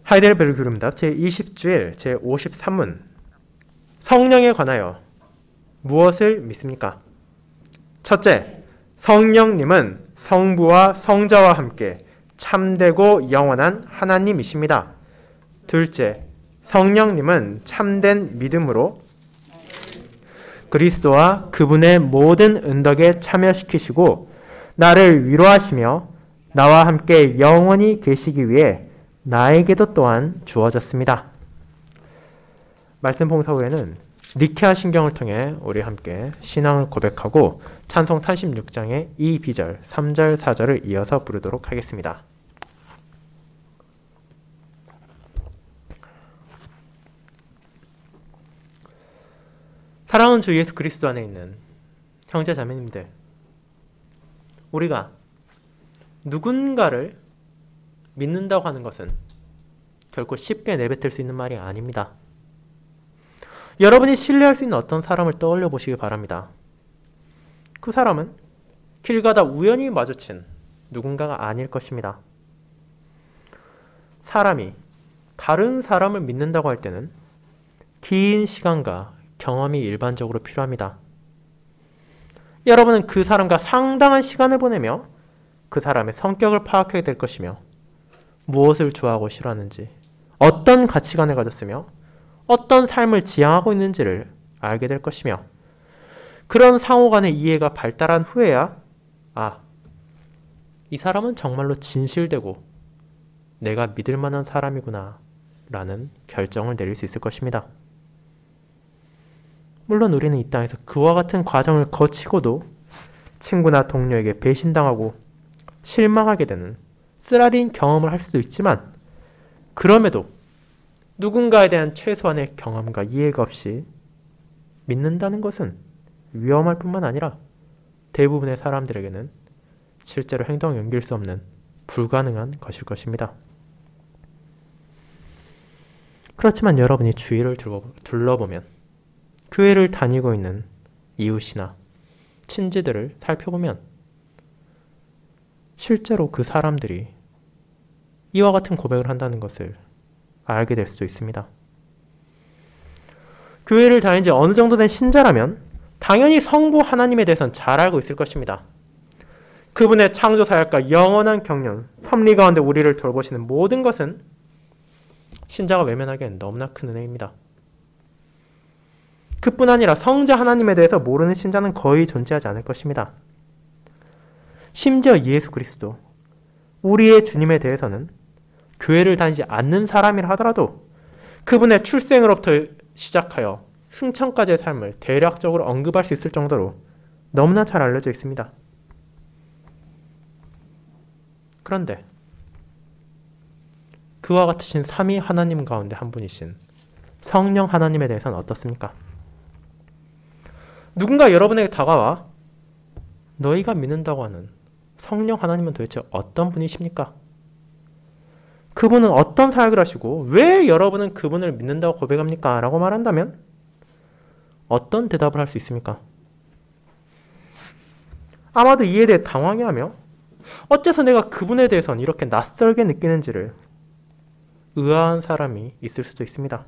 하이델베르그 교리문답 제20주일 제53문 성령에 관하여 무엇을 믿습니까? 첫째, 성령님은 성부와 성자와 함께 참되고 영원한 하나님이십니다. 둘째, 성령님은 참된 믿음으로 그리스도와 그분의 모든 은덕에 참여시키시고 나를 위로하시며 나와 함께 영원히 계시기 위해 나에게도 또한 주어졌습니다. 말씀 봉사 후에는 니케아 신경을 통해 우리 함께 신앙을 고백하고 찬송 46장의 2비절, 3절, 4절을 이어서 부르도록 하겠습니다. 사랑하는 주 예수 그리스도 안에 있는 형제 자매님들, 우리가 누군가를 믿는다고 하는 것은 결코 쉽게 내뱉을 수 있는 말이 아닙니다. 여러분이 신뢰할 수 있는 어떤 사람을 떠올려 보시기 바랍니다. 그 사람은 길 가다 우연히 마주친 누군가가 아닐 것입니다. 사람이 다른 사람을 믿는다고 할 때는 긴 시간과 경험이 일반적으로 필요합니다. 여러분은 그 사람과 상당한 시간을 보내며 그 사람의 성격을 파악하게 될 것이며 무엇을 좋아하고 싫어하는지, 어떤 가치관을 가졌으며 어떤 삶을 지향하고 있는지를 알게 될 것이며 그런 상호간의 이해가 발달한 후에야 이 사람은 정말로 진실되고 내가 믿을 만한 사람이구나 라는 결정을 내릴 수 있을 것입니다. 물론 우리는 이 땅에서 그와 같은 과정을 거치고도 친구나 동료에게 배신당하고 실망하게 되는 쓰라린 경험을 할 수도 있지만 그럼에도 누군가에 대한 최소한의 경험과 이해가 없이 믿는다는 것은 위험할 뿐만 아니라 대부분의 사람들에게는 실제로 행동에 옮길 수 없는 불가능한 것일 것입니다. 그렇지만 여러분이 주위를 둘러보면 교회를 다니고 있는 이웃이나 친지들을 살펴보면 실제로 그 사람들이 이와 같은 고백을 한다는 것을 알게 될 수도 있습니다. 교회를 다닌 지 어느 정도 된 신자라면 당연히 성부 하나님에 대해서는 잘 알고 있을 것입니다. 그분의 창조 사역과 영원한 경륜, 섭리 가운데 우리를 돌보시는 모든 것은 신자가 외면하기엔 너무나 큰 은혜입니다. 그뿐 아니라 성자 하나님에 대해서 모르는 신자는 거의 존재하지 않을 것입니다. 심지어 예수 그리스도, 우리의 주님에 대해서는 교회를 다니지 않는 사람이라 하더라도 그분의 출생으로부터 시작하여 승천까지의 삶을 대략적으로 언급할 수 있을 정도로 너무나 잘 알려져 있습니다. 그런데 그와 같으신 삼위 하나님 가운데 한 분이신 성령 하나님에 대해서는 어떻습니까? 누군가 여러분에게 다가와 너희가 믿는다고 하는 성령 하나님은 도대체 어떤 분이십니까? 그분은 어떤 사역을 하시고 왜 여러분은 그분을 믿는다고 고백합니까? 라고 말한다면 어떤 대답을 할 수 있습니까? 아마도 이에 대해 당황해하며 어째서 내가 그분에 대해서는 이렇게 낯설게 느끼는지를 의아한 사람이 있을 수도 있습니다.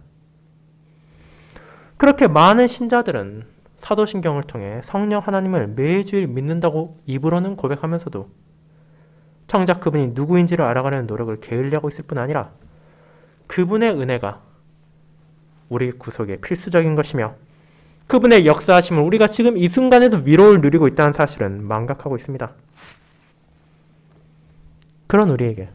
그렇게 많은 신자들은 사도신경을 통해 성령 하나님을 매주일 믿는다고 입으로는 고백하면서도 정작 그분이 누구인지를 알아가려는 노력을 게을리하고 있을 뿐 아니라 그분의 은혜가 우리 구속에 필수적인 것이며 그분의 역사하심을 우리가 지금 이 순간에도 위로를 누리고 있다는 사실은 망각하고 있습니다. 그런 우리에게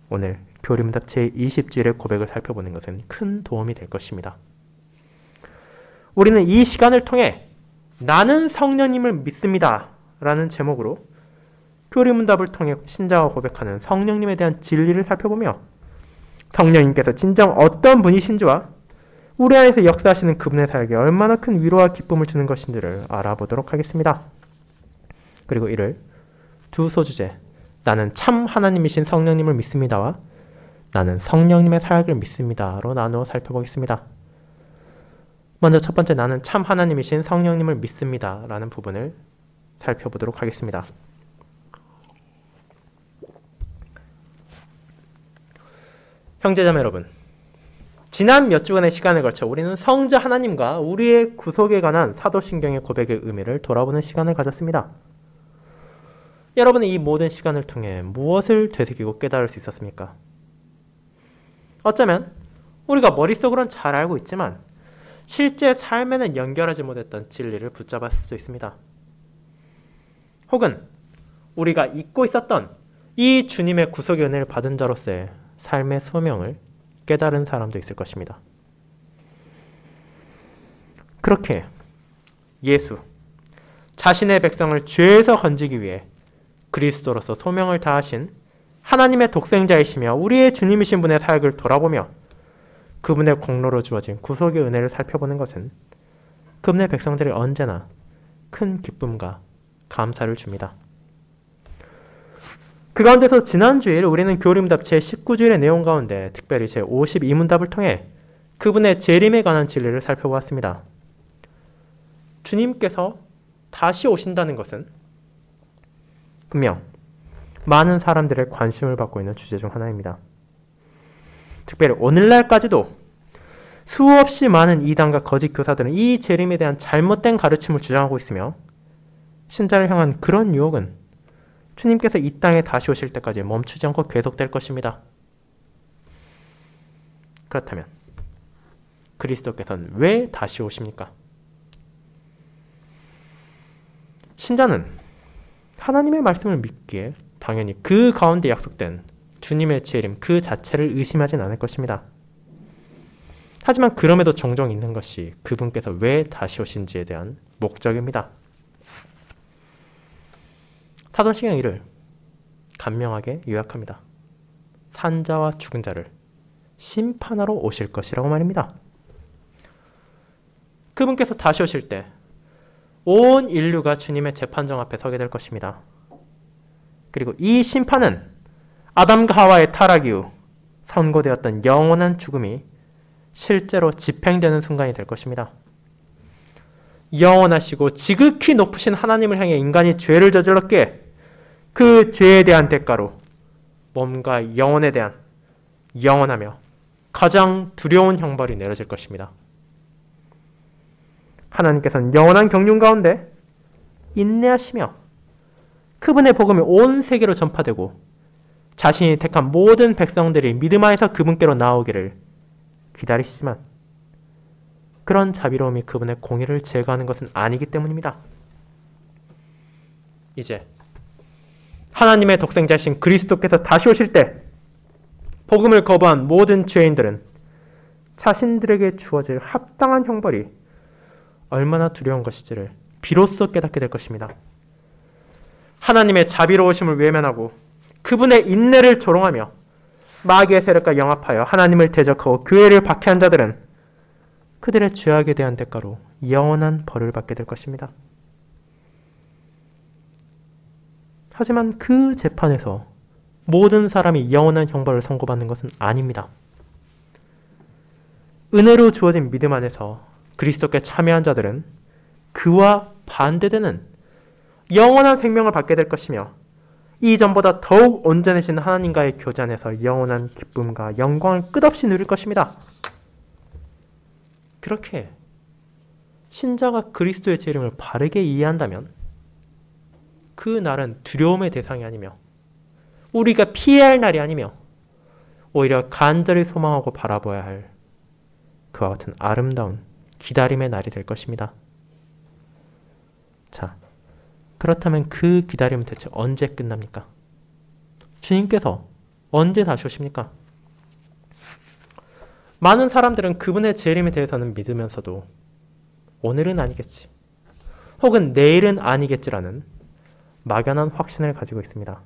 오늘 교리문답 제20주일의 고백을 살펴보는 것은 큰 도움이 될 것입니다. 우리는 이 시간을 통해 나는 성령님을 믿습니다 라는 제목으로 교리문답을 통해 신자가 고백하는 성령님에 대한 진리를 살펴보며 성령님께서 진정 어떤 분이신지와 우리 안에서 역사하시는 그분의 사역에 얼마나 큰 위로와 기쁨을 주는 것인지를 알아보도록 하겠습니다. 그리고 이를 두 소주제, 나는 참 하나님이신 성령님을 믿습니다와 나는 성령님의 사역을 믿습니다로 나누어 살펴보겠습니다. 먼저 첫 번째, 나는 참 하나님이신 성령님을 믿습니다 라는 부분을 살펴보도록 하겠습니다. 형제자매 여러분, 지난 몇 주간의 시간을 거쳐 우리는 성자 하나님과 우리의 구속에 관한 사도신경의 고백의 의미를 돌아보는 시간을 가졌습니다. 여러분은 이 모든 시간을 통해 무엇을 되새기고 깨달을 수 있었습니까? 어쩌면 우리가 머릿속으로는 잘 알고 있지만 실제 삶에는 연결하지 못했던 진리를 붙잡았을 수도 있습니다. 혹은 우리가 잊고 있었던 이 주님의 구속의 은혜를 받은 자로서의 삶의 소명을 깨달은 사람도 있을 것입니다. 그렇게 예수, 자신의 백성을 죄에서 건지기 위해 그리스도로서 소명을 다하신 하나님의 독생자이시며 우리의 주님이신 분의 사역을 돌아보며 그분의 공로로 주어진 구속의 은혜를 살펴보는 것은 그분의 백성들이 언제나 큰 기쁨과 감사를 줍니다. 그 가운데서 지난주일 우리는 교리문답 제19주일의 내용 가운데 특별히 제52문답을 통해 그분의 재림에 관한 진리를 살펴보았습니다. 주님께서 다시 오신다는 것은 분명 많은 사람들의 관심을 받고 있는 주제 중 하나입니다. 특별히 오늘날까지도 수없이 많은 이단과 거짓 교사들은 이 재림에 대한 잘못된 가르침을 주장하고 있으며 신자를 향한 그런 유혹은 주님께서 이 땅에 다시 오실 때까지 멈추지 않고 계속될 것입니다. 그렇다면 그리스도께서는 왜 다시 오십니까? 신자는 하나님의 말씀을 믿기에 당연히 그 가운데 약속된 주님의 재림 그 자체를 의심하진 않을 것입니다. 하지만 그럼에도 종종 있는 것이 그분께서 왜 다시 오신지에 대한 목적입니다. 사도신경 1을 간명하게 요약합니다. 산자와 죽은 자를 심판하러 오실 것이라고 말입니다. 그분께서 다시 오실 때 온 인류가 주님의 재판정 앞에 서게 될 것입니다. 그리고 이 심판은 아담과 하와의 타락 이후 선고되었던 영원한 죽음이 실제로 집행되는 순간이 될 것입니다. 영원하시고 지극히 높으신 하나님을 향해 인간이 죄를 저질렀기에 그 죄에 대한 대가로 몸과 영혼에 대한 영원하며 가장 두려운 형벌이 내려질 것입니다. 하나님께서는 영원한 경륜 가운데 인내하시며 그분의 복음이 온 세계로 전파되고 자신이 택한 모든 백성들이 믿음 안에서 그분께로 나오기를 기다리시지만 그런 자비로움이 그분의 공의를 제거하는 것은 아니기 때문입니다. 이제 하나님의 독생자이신 그리스도께서 다시 오실 때 복음을 거부한 모든 죄인들은 자신들에게 주어질 합당한 형벌이 얼마나 두려운 것인지를 비로소 깨닫게 될 것입니다. 하나님의 자비로우심을 외면하고 그분의 인내를 조롱하며 마귀의 세력과 영합하여 하나님을 대적하고 교회를 박해한 자들은 그들의 죄악에 대한 대가로 영원한 벌을 받게 될 것입니다. 하지만 그 재판에서 모든 사람이 영원한 형벌을 선고받는 것은 아닙니다. 은혜로 주어진 믿음 안에서 그리스도께 참여한 자들은 그와 반대되는 영원한 생명을 받게 될 것이며 이전보다 더욱 온전해진 하나님과의 교제 안에서 영원한 기쁨과 영광을 끝없이 누릴 것입니다. 그렇게 신자가 그리스도의 재림을 바르게 이해한다면 그 날은 두려움의 대상이 아니며 우리가 피해야 할 날이 아니며 오히려 간절히 소망하고 바라봐야 할 그와 같은 아름다운 기다림의 날이 될 것입니다. 자, 그렇다면 그 기다림은 대체 언제 끝납니까? 주님께서 언제 다시 오십니까? 많은 사람들은 그분의 재림에 대해서는 믿으면서도 오늘은 아니겠지, 혹은 내일은 아니겠지라는 막연한 확신을 가지고 있습니다.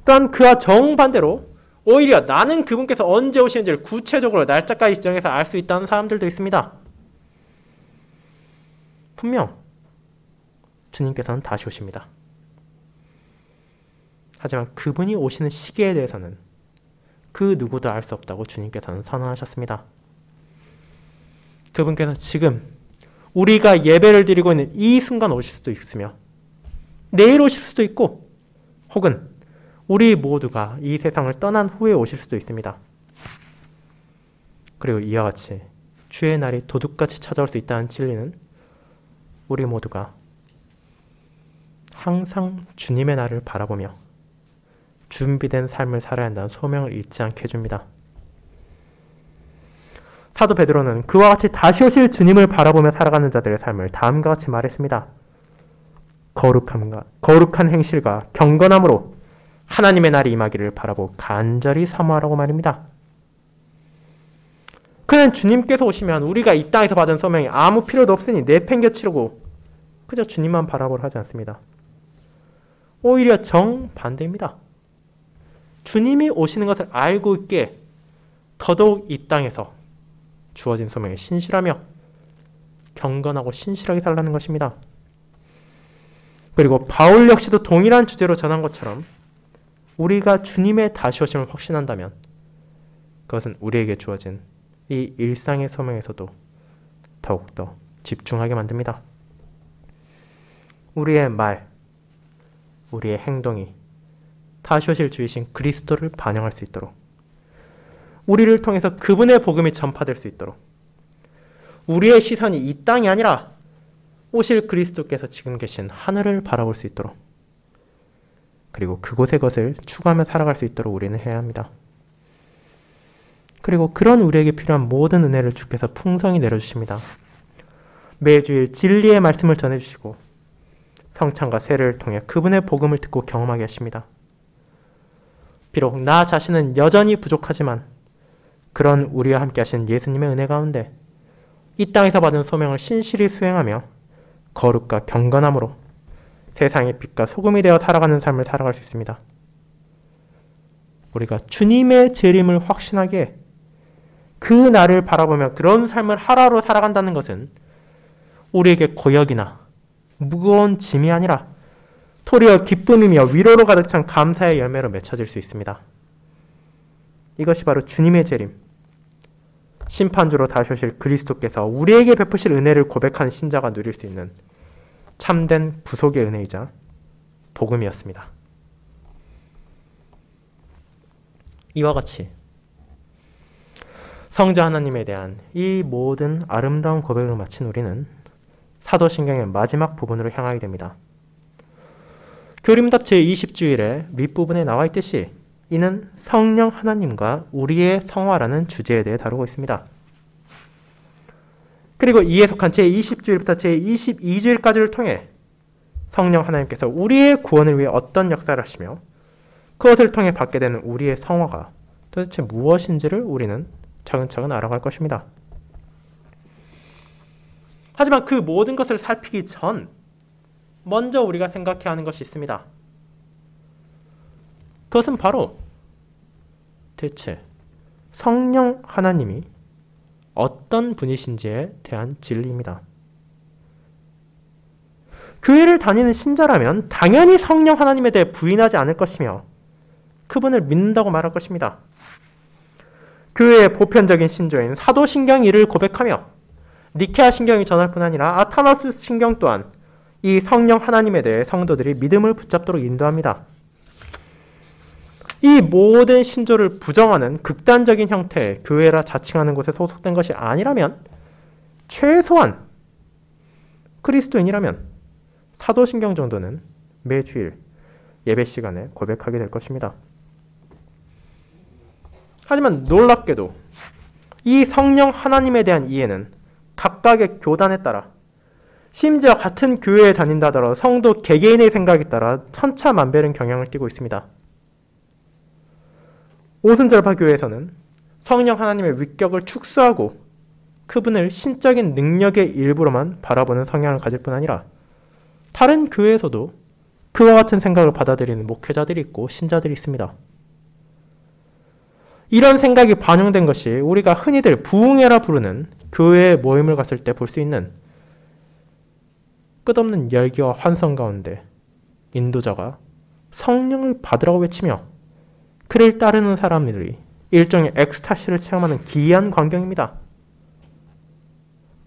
또한 그와 정반대로 오히려 나는 그분께서 언제 오시는지를 구체적으로 날짜까지 지정해서 알 수 있다는 사람들도 있습니다. 분명 주님께서는 다시 오십니다. 하지만 그분이 오시는 시기에 대해서는 그 누구도 알 수 없다고 주님께서는 선언하셨습니다. 그분께서 지금 우리가 예배를 드리고 있는 이 순간 오실 수도 있으며 내일 오실 수도 있고 혹은 우리 모두가 이 세상을 떠난 후에 오실 수도 있습니다. 그리고 이와 같이 주의 날이 도둑같이 찾아올 수 있다는 진리는 우리 모두가 항상 주님의 날을 바라보며 준비된 삶을 살아야 한다는 소명을 잊지 않게 해줍니다. 사도 베드로는 그와 같이 다시 오실 주님을 바라보며 살아가는 자들의 삶을 다음과 같이 말했습니다. 거룩한 행실과 경건함으로 하나님의 날이 임하기를 바라고 간절히 사모하라고 말입니다. 그는 주님께서 오시면 우리가 이 땅에서 받은 소명이 아무 필요도 없으니 내팽겨치르고 그저 주님만 바라보려 하지 않습니다. 오히려 정반대입니다. 주님이 오시는 것을 알고 있기에 더더욱 이 땅에서 주어진 소명에 신실하며 경건하고 신실하게 살라는 것입니다. 그리고 바울 역시도 동일한 주제로 전한 것처럼 우리가 주님의 다시 오심을 확신한다면 그것은 우리에게 주어진 이 일상의 소명에서도 더욱더 집중하게 만듭니다. 우리의 말, 우리의 행동이 다시 오실 주이신 그리스도를 반영할 수 있도록, 우리를 통해서 그분의 복음이 전파될 수 있도록, 우리의 시선이 이 땅이 아니라 오실 그리스도께서 지금 계신 하늘을 바라볼 수 있도록, 그리고 그곳의 것을 추구하며 살아갈 수 있도록 우리는 해야 합니다. 그리고 그런 우리에게 필요한 모든 은혜를 주께서 풍성히 내려주십니다. 매주일 진리의 말씀을 전해주시고 성찬과 세례를 통해 그분의 복음을 듣고 경험하게 하십니다. 비록 나 자신은 여전히 부족하지만 그런 우리와 함께 하신 예수님의 은혜 가운데 이 땅에서 받은 소명을 신실히 수행하며 거룩과 경건함으로 세상의 빛과 소금이 되어 살아가는 삶을 살아갈 수 있습니다. 우리가 주님의 재림을 확신하기에 그 날을 바라보며 그런 삶을 하루하루 살아간다는 것은 우리에게 고역이나 무거운 짐이 아니라 도리어 기쁨이며 위로로 가득 찬 감사의 열매로 맺혀질 수 있습니다. 이것이 바로 주님의 재림, 심판주로 다시 오실 그리스도께서 우리에게 베푸실 은혜를 고백하는 신자가 누릴 수 있는 참된 부속의 은혜이자 복음이었습니다. 이와 같이 성자 하나님에 대한 이 모든 아름다운 고백을 마친 우리는 사도신경의 마지막 부분으로 향하게 됩니다. 교림답 제20주일의 윗부분에 나와 있듯이 이는 성령 하나님과 우리의 성화라는 주제에 대해 다루고 있습니다. 그리고 이에 속한 제20주일부터 제22주일까지를 통해 성령 하나님께서 우리의 구원을 위해 어떤 역사를 하시며 그것을 통해 받게 되는 우리의 성화가 도대체 무엇인지를 우리는 차근차근 알아갈 것입니다. 하지만 그 모든 것을 살피기 전 먼저 우리가 생각해야 하는 것이 있습니다. 그것은 바로 대체 성령 하나님이 어떤 분이신지에 대한 진리입니다. 교회를 다니는 신자라면 당연히 성령 하나님에 대해 부인하지 않을 것이며 그분을 믿는다고 말할 것입니다. 교회의 보편적인 신조인 사도신경 이를 고백하며 니케아 신경이 전할 뿐 아니라 아타나스 신경 또한 이 성령 하나님에 대해 성도들이 믿음을 붙잡도록 인도합니다. 이 모든 신조를 부정하는 극단적인 형태의 교회라 자칭하는 곳에 소속된 것이 아니라면 최소한 그리스도인이라면 사도신경 정도는 매주일 예배 시간에 고백하게 될 것입니다. 하지만 놀랍게도 이 성령 하나님에 대한 이해는 각각의 교단에 따라 심지어 같은 교회에 다닌다 하더라도 성도 개개인의 생각에 따라 천차만별인 경향을 띠고 있습니다. 오순절파 교회에서는 성령 하나님의 위격을 축소하고 그분을 신적인 능력의 일부로만 바라보는 성향을 가질 뿐 아니라 다른 교회에서도 그와 같은 생각을 받아들이는 목회자들이 있고 신자들이 있습니다. 이런 생각이 반영된 것이 우리가 흔히들 부흥회라 부르는 교회의 모임을 갔을 때 볼 수 있는 끝없는 열기와 환성 가운데 인도자가 성령을 받으라고 외치며 그를 따르는 사람들이 일종의 엑스타시를 체험하는 기이한 광경입니다.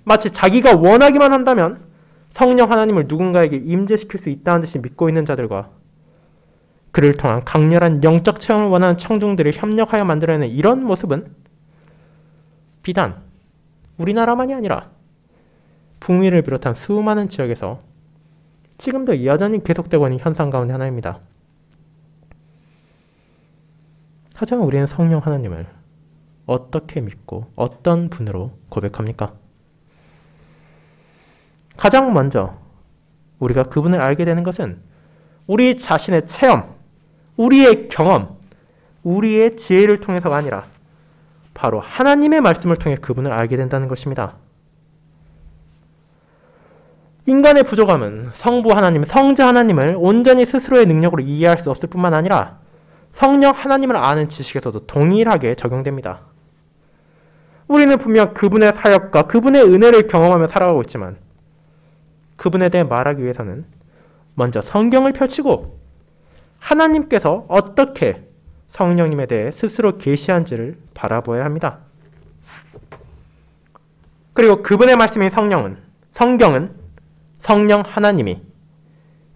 마치 자기가 원하기만 한다면 성령 하나님을 누군가에게 임재시킬 수 있다는 듯이 믿고 있는 자들과 그를 통한 강렬한 영적 체험을 원하는 청중들을 협력하여 만들어내는 이런 모습은 비단 우리나라만이 아니라 북미를 비롯한 수많은 지역에서 지금도 여전히 계속되고 있는 현상 가운데 하나입니다. 하지만 우리는 성령 하나님을 어떻게 믿고 어떤 분으로 고백합니까? 가장 먼저 우리가 그분을 알게 되는 것은 우리 자신의 체험, 우리의 경험, 우리의 지혜를 통해서가 아니라 바로 하나님의 말씀을 통해 그분을 알게 된다는 것입니다. 인간의 부족함은 성부 하나님, 성자 하나님을 온전히 스스로의 능력으로 이해할 수 없을 뿐만 아니라 성령 하나님을 아는 지식에서도 동일하게 적용됩니다. 우리는 분명 그분의 사역과 그분의 은혜를 경험하며 살아가고 있지만 그분에 대해 말하기 위해서는 먼저 성경을 펼치고 하나님께서 어떻게 성령님에 대해 스스로 계시한지를 바라보아야 합니다. 그리고 그분의 말씀인 성경은 성령 하나님이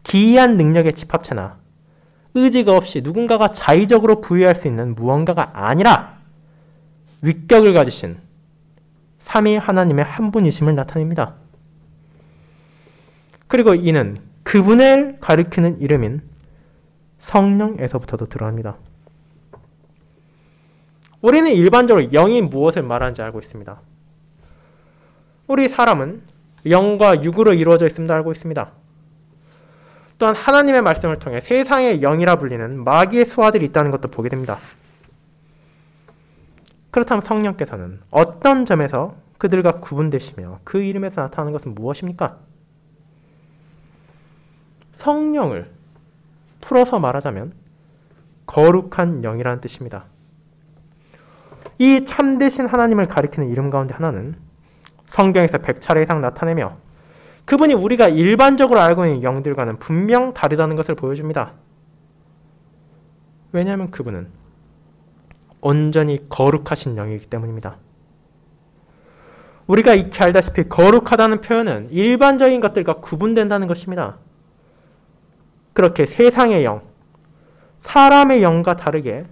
기이한 능력의 집합체나 의지가 없이 누군가가 자의적으로 부여할 수 있는 무언가가 아니라 위격을 가지신 삼위 하나님의 한 분이심을 나타냅니다. 그리고 이는 그분을 가리키는 이름인 성령에서부터도 드러납니다. 우리는 일반적으로 영이 무엇을 말하는지 알고 있습니다. 우리 사람은 영과 육으로 이루어져 있음도 알고 있습니다. 또한 하나님의 말씀을 통해 세상의 영이라 불리는 마귀의 수하들이 있다는 것도 보게 됩니다. 그렇다면 성령께서는 어떤 점에서 그들과 구분되시며 그 이름에서 나타나는 것은 무엇입니까? 성령을 풀어서 말하자면 거룩한 영이라는 뜻입니다. 이 참되신 하나님을 가리키는 이름 가운데 하나는 성경에서 100차례 이상 나타내며 그분이 우리가 일반적으로 알고 있는 영들과는 분명 다르다는 것을 보여줍니다. 왜냐하면 그분은 온전히 거룩하신 영이기 때문입니다. 우리가 익히 알다시피 거룩하다는 표현은 일반적인 것들과 구분된다는 것입니다. 그렇게 세상의 영, 사람의 영과 다르게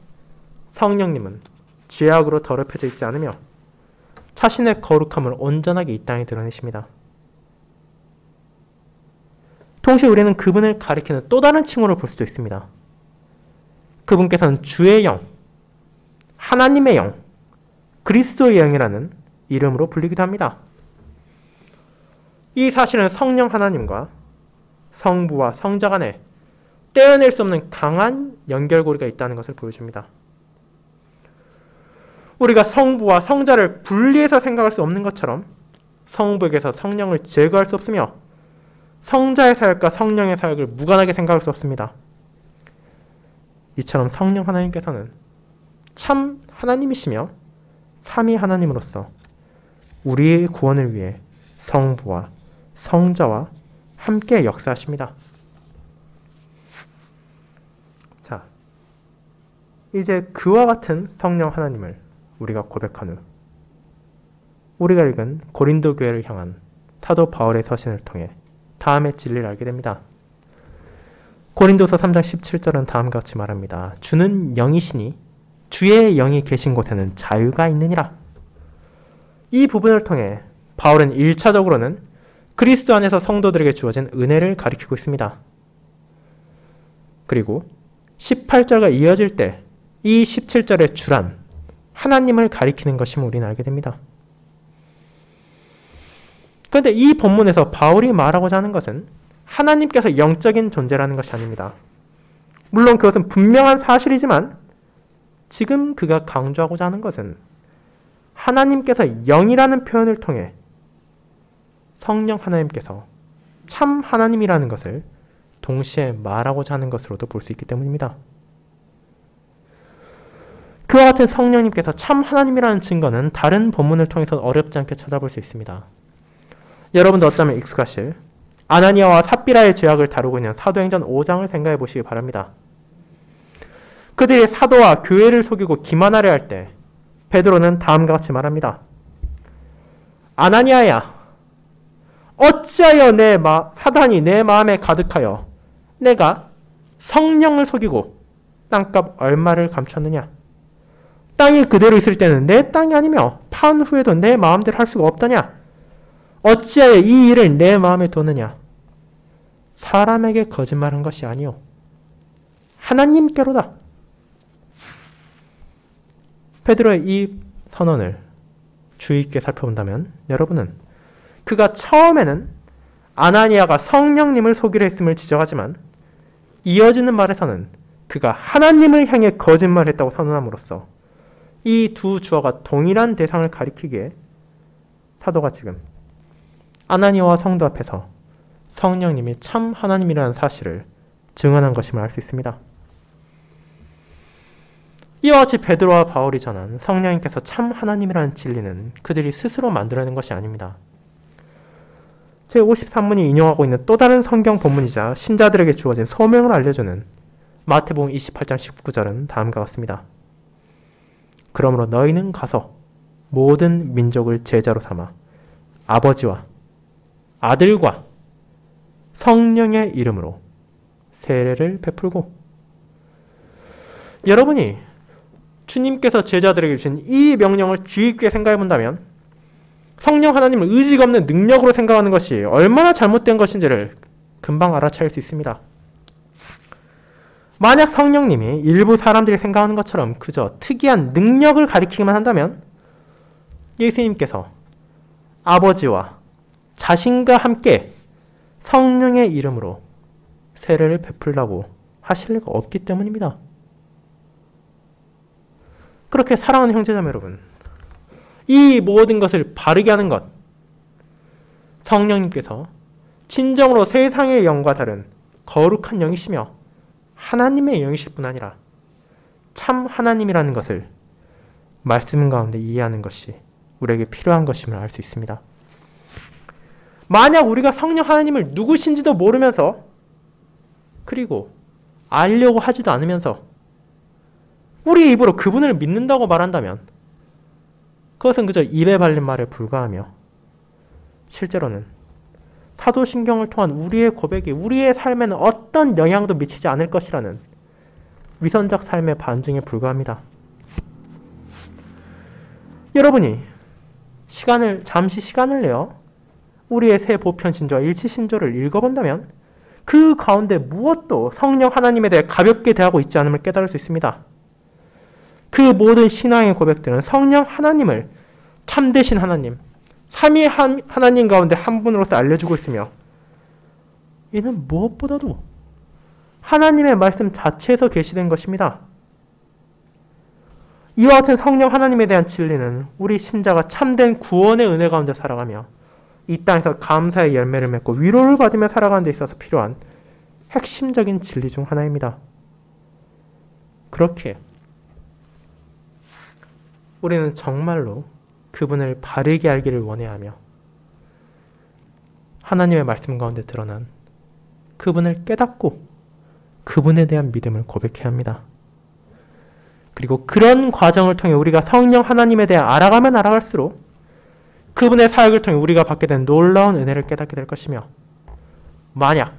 성령님은 죄악으로 더럽혀져 있지 않으며 자신의 거룩함을 온전하게 이 땅에 드러내십니다. 동시에 우리는 그분을 가리키는 또 다른 칭호를 볼 수도 있습니다. 그분께서는 주의 영, 하나님의 영, 그리스도의 영이라는 이름으로 불리기도 합니다. 이 사실은 성령 하나님과 성부와 성자 간에 떼어낼 수 없는 강한 연결고리가 있다는 것을 보여줍니다. 우리가 성부와 성자를 분리해서 생각할 수 없는 것처럼 성부에게서 성령을 제거할 수 없으며 성자의 사역과 성령의 사역을 무관하게 생각할 수 없습니다. 이처럼 성령 하나님께서는 참 하나님이시며 삼위 하나님으로서 우리의 구원을 위해 성부와 성자와 함께 역사하십니다. 자, 이제 그와 같은 성령 하나님을 우리가 고백한 후 우리가 읽은 고린도 교회를 향한 사도 바울의 서신을 통해 다음의 진리를 알게 됩니다. 고린도서 3장 17절은 다음과 같이 말합니다. 주는 영이시니 주의 영이 계신 곳에는 자유가 있느니라. 이 부분을 통해 바울은 1차적으로는 그리스도 안에서 성도들에게 주어진 은혜를 가리키고 있습니다. 그리고 18절과 이어질 때 이 17절의 주란 하나님을 가리키는 것임을 우리는 알게 됩니다. 그런데 이 본문에서 바울이 말하고자 하는 것은 하나님께서 영적인 존재라는 것이 아닙니다. 물론 그것은 분명한 사실이지만 지금 그가 강조하고자 하는 것은 하나님께서 영이라는 표현을 통해 성령 하나님께서 참 하나님이라는 것을 동시에 말하고자 하는 것으로도 볼 수 있기 때문입니다. 그와 같은 성령님께서 참 하나님이라는 증거는 다른 본문을 통해서 어렵지 않게 찾아볼 수 있습니다. 여러분도 어쩌면 익숙하실 아나니아와 삽비라의 죄악을 다루고 있는 사도행전 5장을 생각해 보시기 바랍니다. 그들이 사도와 교회를 속이고 기만하려 할 때 베드로는 다음과 같이 말합니다. 아나니아야, 어찌하여 사단이 내 마음에 가득하여 내가 성령을 속이고 땅값 얼마를 감췄느냐? 땅이 그대로 있을 때는 내 땅이 아니며 판 후에도 내 마음대로 할 수가 없더냐? 어찌하여 이 일을 내 마음에 두느냐? 사람에게 거짓말한 것이 아니요 하나님께로다. 베드로의 이 선언을 주의 있게 살펴본다면 여러분은 그가 처음에는 아나니아가 성령님을 속이려 했음을 지적하지만 이어지는 말에서는 그가 하나님을 향해 거짓말했다고 선언함으로써 이 두 주어가 동일한 대상을 가리키기에 사도가 지금 아나니아와 성도 앞에서 성령님이 참 하나님이라는 사실을 증언한 것임을 알 수 있습니다. 이와 같이 베드로와 바울이 전한 성령님께서 참 하나님이라는 진리는 그들이 스스로 만들어낸 것이 아닙니다. 제53문이 인용하고 있는 또 다른 성경 본문이자 신자들에게 주어진 소명을 알려주는 마태복음 28장 19절은 다음과 같습니다. 그러므로 너희는 가서 모든 민족을 제자로 삼아 아버지와 아들과 성령의 이름으로 세례를 베풀고. 여러분이 주님께서 제자들에게 주신 이 명령을 주의 깊게 생각해 본다면 성령 하나님을 의지가 없는 능력으로 생각하는 것이 얼마나 잘못된 것인지를 금방 알아차릴 수 있습니다. 만약 성령님이 일부 사람들이 생각하는 것처럼 그저 특이한 능력을 가리키기만 한다면 예수님께서 아버지와 자신과 함께 성령의 이름으로 세례를 베풀라고 하실 리가 없기 때문입니다. 그렇게 사랑하는 형제자매 여러분, 이 모든 것을 바르게 하는 것, 성령님께서 진정으로 세상의 영과 다른 거룩한 영이시며 하나님의 영이실 뿐 아니라 참 하나님이라는 것을 말씀 가운데 이해하는 것이 우리에게 필요한 것임을 알 수 있습니다. 만약 우리가 성령 하나님을 누구신지도 모르면서 그리고 알려고 하지도 않으면서 우리 입으로 그분을 믿는다고 말한다면 그것은 그저 입에 발린 말에 불과하며 실제로는 사도신경을 통한 우리의 고백이 우리의 삶에는 어떤 영향도 미치지 않을 것이라는 위선적 삶의 반증에 불과합니다. 여러분이 잠시 시간을 내어 우리의 새 보편신조와 일치신조를 읽어본다면 그 가운데 무엇도 성령 하나님에 대해 가볍게 대하고 있지 않음을 깨달을 수 있습니다. 그 모든 신앙의 고백들은 성령 하나님을 참되신 하나님, 삼위 하나님 가운데 한 분으로서 알려주고 있으며 이는 무엇보다도 하나님의 말씀 자체에서 계시된 것입니다. 이와 같은 성령 하나님에 대한 진리는 우리 신자가 참된 구원의 은혜 가운데 살아가며 이 땅에서 감사의 열매를 맺고 위로를 받으며 살아가는 데 있어서 필요한 핵심적인 진리 중 하나입니다. 그렇게 우리는 정말로 그분을 바르게 알기를 원해하며 하나님의 말씀 가운데 드러난 그분을 깨닫고 그분에 대한 믿음을 고백해야 합니다. 그리고 그런 과정을 통해 우리가 성령 하나님에 대해 알아가면 알아갈수록 그분의 사역을 통해 우리가 받게 된 놀라운 은혜를 깨닫게 될 것이며 만약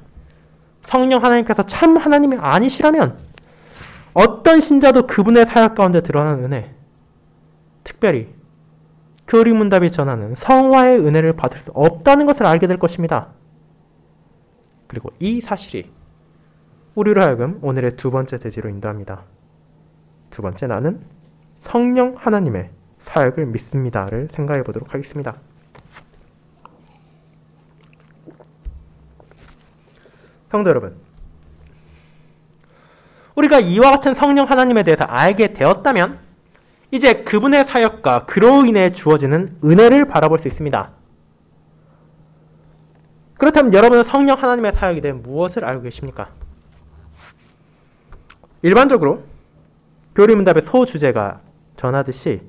성령 하나님께서 참 하나님이 아니시라면 어떤 신자도 그분의 사역 가운데 드러난 은혜, 특별히 교리문답이 전하는 성화의 은혜를 받을 수 없다는 것을 알게 될 것입니다. 그리고 이 사실이 우리로 하여금 오늘의 두 번째 대지로 인도합니다. 두 번째, 나는 성령 하나님의 사역을 믿습니다를 생각해 보도록 하겠습니다. 성도 여러분, 우리가 이와 같은 성령 하나님에 대해서 알게 되었다면 이제 그분의 사역과 그로 인해 주어지는 은혜를 바라볼 수 있습니다. 그렇다면 여러분은 성령 하나님의 사역에 대해 무엇을 알고 계십니까? 일반적으로 교리문답의 소주제가 전하듯이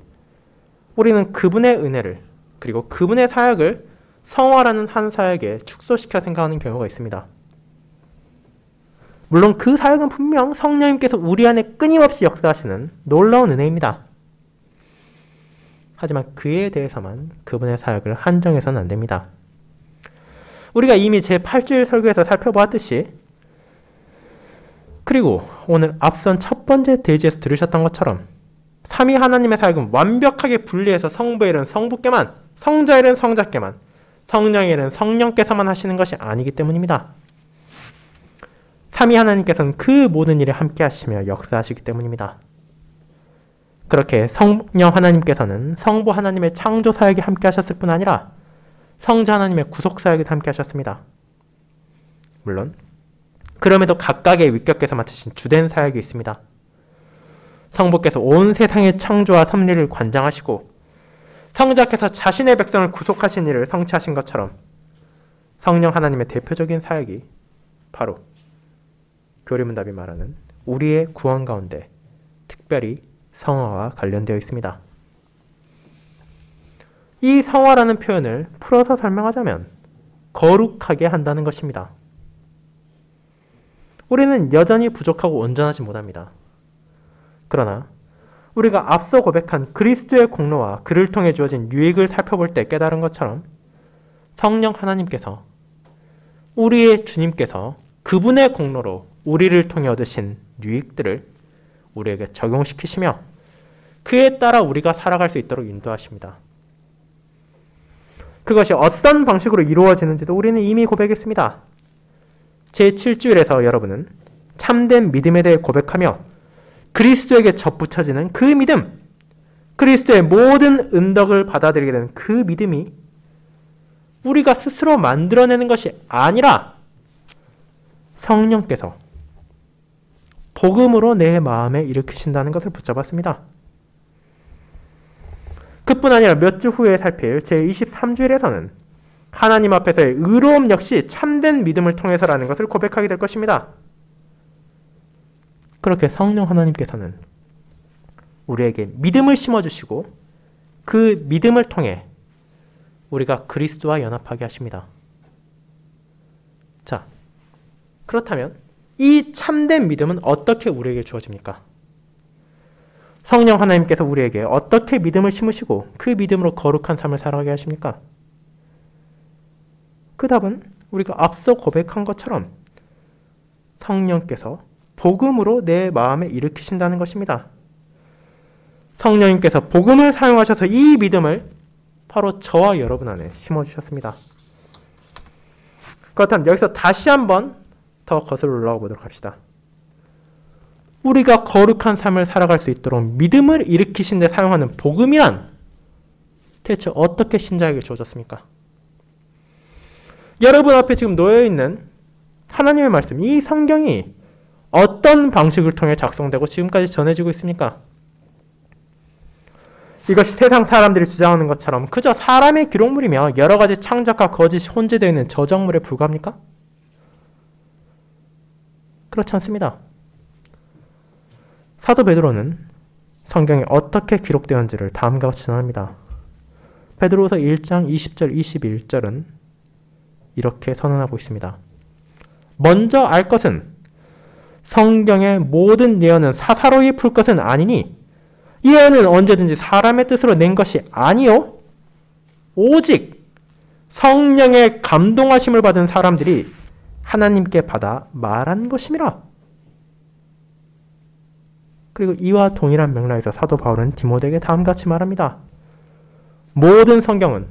우리는 그분의 은혜를 그리고 그분의 사역을 성화라는 한 사역에 축소시켜 생각하는 경우가 있습니다. 물론 그 사역은 분명 성령님께서 우리 안에 끊임없이 역사하시는 놀라운 은혜입니다. 하지만 그에 대해서만 그분의 사역을 한정해서는 안 됩니다. 우리가 이미 제8주일 설교에서 살펴보았듯이 그리고 오늘 앞선 첫 번째 대지에서 들으셨던 것처럼 삼위 하나님의 사역은 완벽하게 분리해서 성부의 일은 성부께만, 성자의 일은 성자께만, 성령의 일은 성령께서만 하시는 것이 아니기 때문입니다. 삼위 하나님께서는 그 모든 일에 함께 하시며 역사하시기 때문입니다. 그렇게 성령 하나님께서는 성부 하나님의 창조 사역에 함께 하셨을 뿐 아니라 성자 하나님의 구속 사역에도 함께 하셨습니다. 물론 그럼에도 각각의 위격께서 맡으신 주된 사역이 있습니다. 성부께서 온 세상의 창조와 섭리를 관장하시고 성자께서 자신의 백성을 구속하신 일을 성취하신 것처럼 성령 하나님의 대표적인 사역이 바로 교리문답이 말하는 우리의 구원 가운데 특별히 성화와 관련되어 있습니다. 이 성화라는 표현을 풀어서 설명하자면 거룩하게 한다는 것입니다. 우리는 여전히 부족하고 온전하지 못합니다. 그러나 우리가 앞서 고백한 그리스도의 공로와 그를 통해 주어진 유익을 살펴볼 때 깨달은 것처럼 성령 하나님께서 우리의 주님께서 그분의 공로로 우리를 통해 얻으신 유익들을 우리에게 적용시키시며 그에 따라 우리가 살아갈 수 있도록 인도하십니다. 그것이 어떤 방식으로 이루어지는지도 우리는 이미 고백했습니다. 제7주일에서 여러분은 참된 믿음에 대해 고백하며 그리스도에게 접붙여지는 그 믿음, 그리스도의 모든 은덕을 받아들이게 되는 그 믿음이 우리가 스스로 만들어내는 것이 아니라 성령께서 복음으로 내 마음에 일으키신다는 것을 붙잡았습니다. 그뿐 아니라 몇 주 후에 살필 제23주일에서는 하나님 앞에서의 의로움 역시 참된 믿음을 통해서라는 것을 고백하게 될 것입니다. 그렇게 성령 하나님께서는 우리에게 믿음을 심어주시고 그 믿음을 통해 우리가 그리스도와 연합하게 하십니다. 자, 그렇다면 이 참된 믿음은 어떻게 우리에게 주어집니까? 성령 하나님께서 우리에게 어떻게 믿음을 심으시고 그 믿음으로 거룩한 삶을 살아가게 하십니까? 그 답은 우리가 앞서 고백한 것처럼 성령께서 복음으로 내 마음에 일으키신다는 것입니다. 성령님께서 복음을 사용하셔서 이 믿음을 바로 저와 여러분 안에 심어주셨습니다. 그렇다면 여기서 다시 한번 더 거슬러 올라가 보도록 합시다. 우리가 거룩한 삶을 살아갈 수 있도록 믿음을 일으키신 데 사용하는 복음이란 대체 어떻게 신자에게 주어졌습니까? 여러분 앞에 지금 놓여있는 하나님의 말씀, 이 성경이 어떤 방식을 통해 작성되고 지금까지 전해지고 있습니까? 이것이 세상 사람들이 주장하는 것처럼 그저 사람의 기록물이며 여러 가지 창작과 거짓이 혼재되어 있는 저작물에 불과합니까? 그렇지 않습니다. 사도 베드로는 성경에 어떻게 기록되었는지를 다음과 같이 전합니다. 베드로후서 1장 20절 21절은 이렇게 선언하고 있습니다. 먼저 알 것은 성경의 모든 예언은 사사로이 풀 것은 아니니 예언은 언제든지 사람의 뜻으로 낸 것이 아니요 오직 성령의 감동하심을 받은 사람들이 하나님께 받아 말한 것임이라. 그리고 이와 동일한 맥락에서 사도 바울은 디모데에게 다음같이 말합니다. 모든 성경은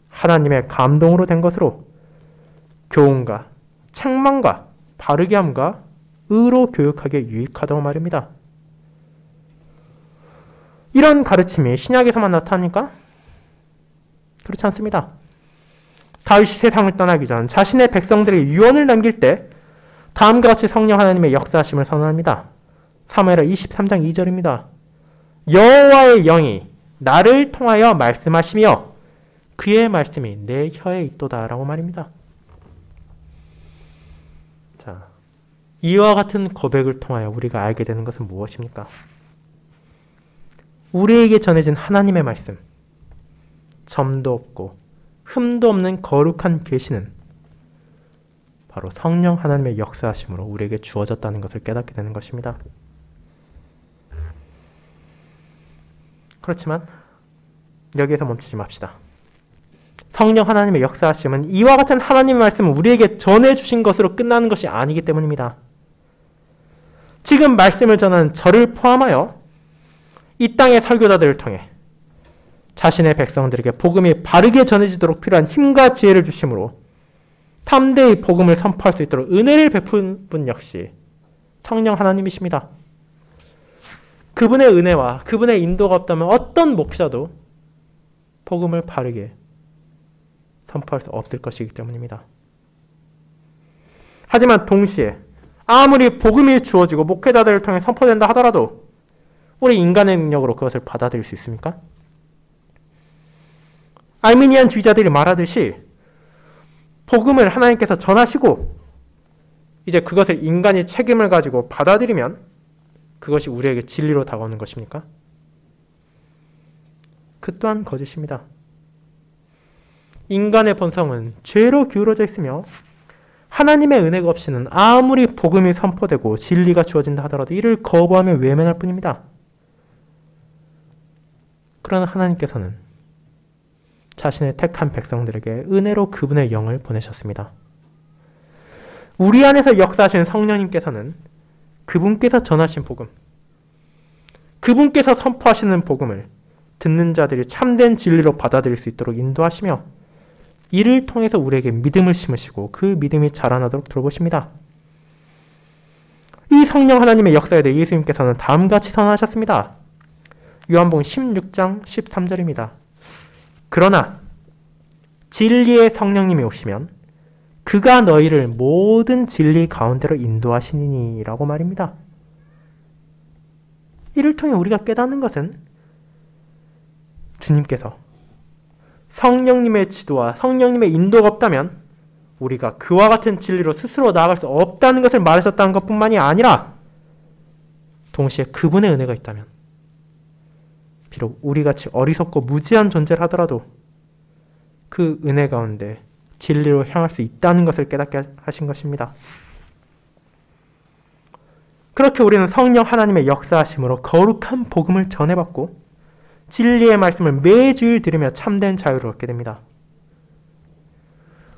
하나님의 감동으로 된 것으로 교훈과 책망과 바르게 함과 의로 교육하기에 유익하다고 말입니다. 이런 가르침이 신약에서만 나타납니까? 그렇지 않습니다. 다윗이 세상을 떠나기 전 자신의 백성들에게 유언을 남길 때 다음과 같이 성령 하나님의 역사하심을 선언합니다. 사무엘하 23장 2절입니다. 여호와의 영이 나를 통하여 말씀하시며 그의 말씀이 내 혀에 있도다 라고 말입니다. 자, 이와 같은 고백을 통하여 우리가 알게 되는 것은 무엇입니까? 우리에게 전해진 하나님의 말씀, 점도 없고 흠도 없는 거룩한 계시는 바로 성령 하나님의 역사하심으로 우리에게 주어졌다는 것을 깨닫게 되는 것입니다. 그렇지만 여기에서 멈추지 맙시다. 성령 하나님의 역사하심은 이와 같은 하나님의 말씀을 우리에게 전해주신 것으로 끝나는 것이 아니기 때문입니다. 지금 말씀을 전하는 저를 포함하여 이 땅의 설교자들을 통해 자신의 백성들에게 복음이 바르게 전해지도록 필요한 힘과 지혜를 주심으로 담대히 복음을 선포할 수 있도록 은혜를 베푼 분 역시 성령 하나님이십니다. 그분의 은혜와 그분의 인도가 없다면 어떤 목사도 복음을 바르게 선포할 수 없을 것이기 때문입니다. 하지만 동시에 아무리 복음이 주어지고 목회자들을 통해 선포된다 하더라도 우리 인간의 능력으로 그것을 받아들일 수 있습니까? 알미니안주의자들이 말하듯이 복음을 하나님께서 전하시고 이제 그것을 인간이 책임을 가지고 받아들이면 그것이 우리에게 진리로 다가오는 것입니까? 그 또한 거짓입니다. 인간의 본성은 죄로 기울어져 있으며 하나님의 은혜가 없이는 아무리 복음이 선포되고 진리가 주어진다 하더라도 이를 거부하며 외면할 뿐입니다. 그러나 하나님께서는 자신의 택한 백성들에게 은혜로 그분의 영을 보내셨습니다. 우리 안에서 역사하신 성령님께서는 그분께서 전하신 복음, 그분께서 선포하시는 복음을 듣는 자들이 참된 진리로 받아들일 수 있도록 인도하시며 이를 통해서 우리에게 믿음을 심으시고 그 믿음이 자라나도록 돌보십니다. 이 성령 하나님의 역사에 대해 예수님께서는 다음같이 선언하셨습니다. 요한복음 16장 13절입니다. 그러나 진리의 성령님이 오시면 그가 너희를 모든 진리 가운데로 인도하시니니 라고 말입니다. 이를 통해 우리가 깨닫는 것은 주님께서 성령님의 지도와 성령님의 인도가 없다면 우리가 그와 같은 진리로 스스로 나아갈 수 없다는 것을 말하셨다는 것뿐만이 아니라 동시에 그분의 은혜가 있다면 비록 우리같이 어리석고 무지한 존재를 하더라도 그 은혜 가운데 진리로 향할 수 있다는 것을 깨닫게 하신 것입니다. 그렇게 우리는 성령 하나님의 역사하심으로 거룩한 복음을 전해받고 진리의 말씀을 매주일 들으며 참된 자유를 얻게 됩니다.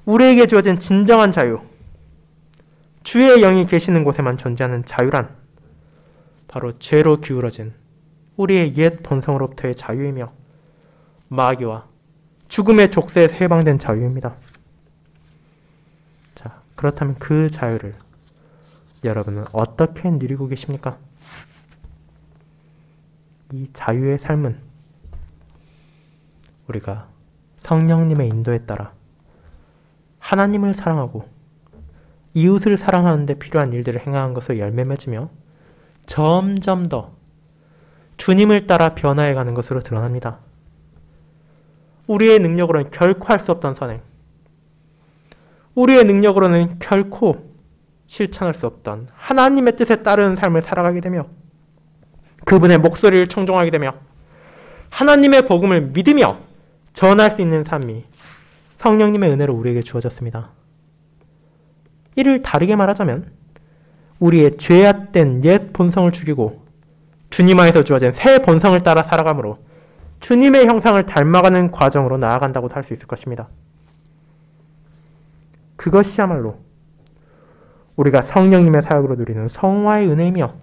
우리에게 주어진 진정한 자유, 주의 영이 계시는 곳에만 존재하는 자유란 바로 죄로 기울어진 우리의 옛 본성으로부터의 자유이며 마귀와 죽음의 족쇄에서 해방된 자유입니다. 자, 그렇다면 그 자유를 여러분은 어떻게 누리고 계십니까? 이 자유의 삶은 우리가 성령님의 인도에 따라 하나님을 사랑하고 이웃을 사랑하는 데 필요한 일들을 행하는 것으로 열매 맺으며 점점 더 주님을 따라 변화해가는 것으로 드러납니다. 우리의 능력으로는 결코 할 수 없던 선행, 우리의 능력으로는 결코 실천할 수 없던 하나님의 뜻에 따르는 삶을 살아가게 되며 그분의 목소리를 청종하게 되며 하나님의 복음을 믿으며 전할 수 있는 삶이 성령님의 은혜로 우리에게 주어졌습니다. 이를 다르게 말하자면 우리의 죄악된 옛 본성을 죽이고 주님 안에서 주어진 새 본성을 따라 살아가므로 주님의 형상을 닮아가는 과정으로 나아간다고도 할 수 있을 것입니다. 그것이야말로 우리가 성령님의 사역으로 누리는 성화의 은혜이며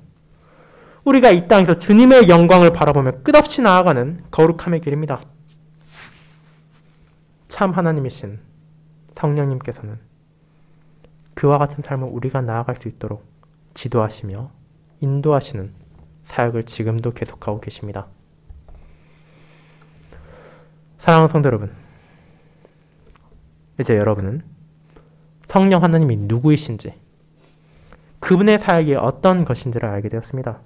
우리가 이 땅에서 주님의 영광을 바라보며 끝없이 나아가는 거룩함의 길입니다. 참 하나님이신 성령님께서는 그와 같은 삶을 우리가 나아갈 수 있도록 지도하시며 인도하시는 사역을 지금도 계속하고 계십니다. 사랑하는 성도 여러분, 이제 여러분은 성령 하나님이 누구이신지 그분의 사역이 어떤 것인지를 알게 되었습니다.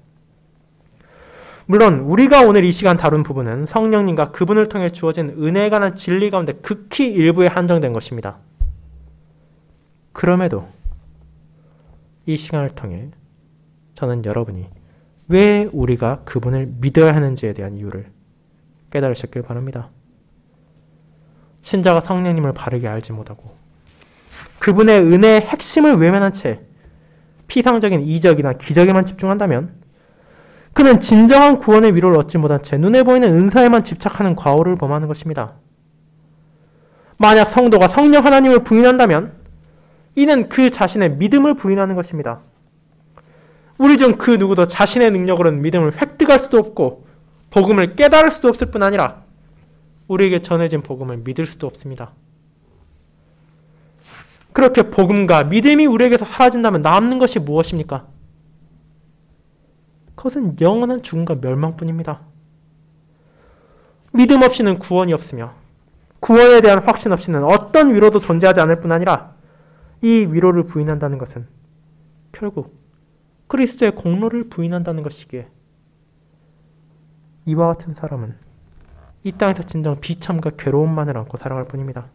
물론 우리가 오늘 이 시간 다룬 부분은 성령님과 그분을 통해 주어진 은혜에 관한 진리 가운데 극히 일부에 한정된 것입니다. 그럼에도 이 시간을 통해 저는 여러분이 왜 우리가 그분을 믿어야 하는지에 대한 이유를 깨달으셨길 바랍니다. 신자가 성령님을 바르게 알지 못하고 그분의 은혜의 핵심을 외면한 채 피상적인 이적이나 기적에만 집중한다면 그는 진정한 구원의 위로를 얻지 못한 채 눈에 보이는 은사에만 집착하는 과오를 범하는 것입니다. 만약 성도가 성령 하나님을 부인한다면 이는 그 자신의 믿음을 부인하는 것입니다. 우리 중 그 누구도 자신의 능력으로는 믿음을 획득할 수도 없고 복음을 깨달을 수도 없을 뿐 아니라 우리에게 전해진 복음을 믿을 수도 없습니다. 그렇게 복음과 믿음이 우리에게서 사라진다면 남는 것이 무엇입니까? 그것은 영원한 죽음과 멸망뿐입니다. 믿음 없이는 구원이 없으며 구원에 대한 확신 없이는 어떤 위로도 존재하지 않을 뿐 아니라 이 위로를 부인한다는 것은 결국 그리스도의 공로를 부인한다는 것이기에 이와 같은 사람은 이 땅에서 진정 비참과 괴로움만을 안고 살아갈 뿐입니다.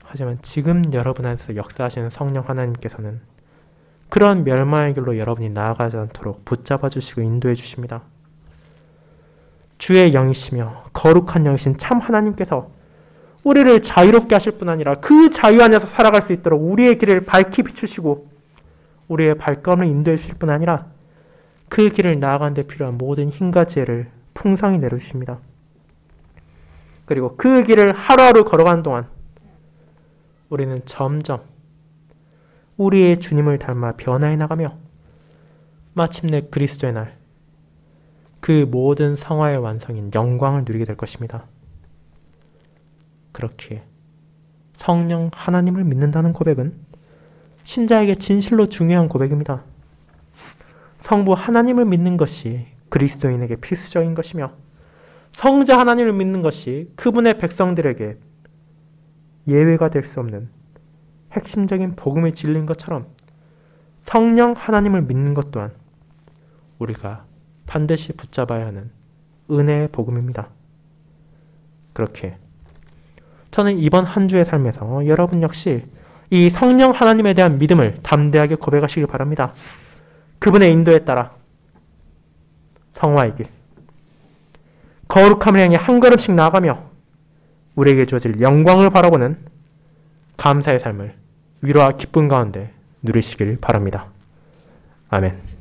하지만 지금 여러분 안에서 역사하시는 성령 하나님께서는 그런 멸망의 길로 여러분이 나아가지 않도록 붙잡아 주시고 인도해 주십니다. 주의 영이시며 거룩한 영이신 참 하나님께서 우리를 자유롭게 하실 뿐 아니라 그 자유 안에서 살아갈 수 있도록 우리의 길을 밝히 비추시고 우리의 발걸음을 인도해 주실 뿐 아니라 그 길을 나아가는 데 필요한 모든 힘과 지혜를 풍성히 내려주십니다. 그리고 그 길을 하루하루 걸어가는 동안 우리는 점점 우리의 주님을 닮아 변화해 나가며 마침내 그리스도의 날 그 모든 성화의 완성인 영광을 누리게 될 것입니다. 그렇기에 성령 하나님을 믿는다는 고백은 신자에게 진실로 중요한 고백입니다. 성부 하나님을 믿는 것이 그리스도인에게 필수적인 것이며 성자 하나님을 믿는 것이 그분의 백성들에게 예외가 될 수 없는 핵심적인 복음의 진리인 것처럼 성령 하나님을 믿는 것 또한 우리가 반드시 붙잡아야 하는 은혜의 복음입니다. 그렇게 저는 이번 한 주의 삶에서 여러분 역시 이 성령 하나님에 대한 믿음을 담대하게 고백하시길 바랍니다. 그분의 인도에 따라 성화의 길, 거룩함을 향해 한 걸음씩 나아가며 우리에게 주어질 영광을 바라보는 감사의 삶을 위로와 기쁨 가운데 누리시길 바랍니다. 아멘.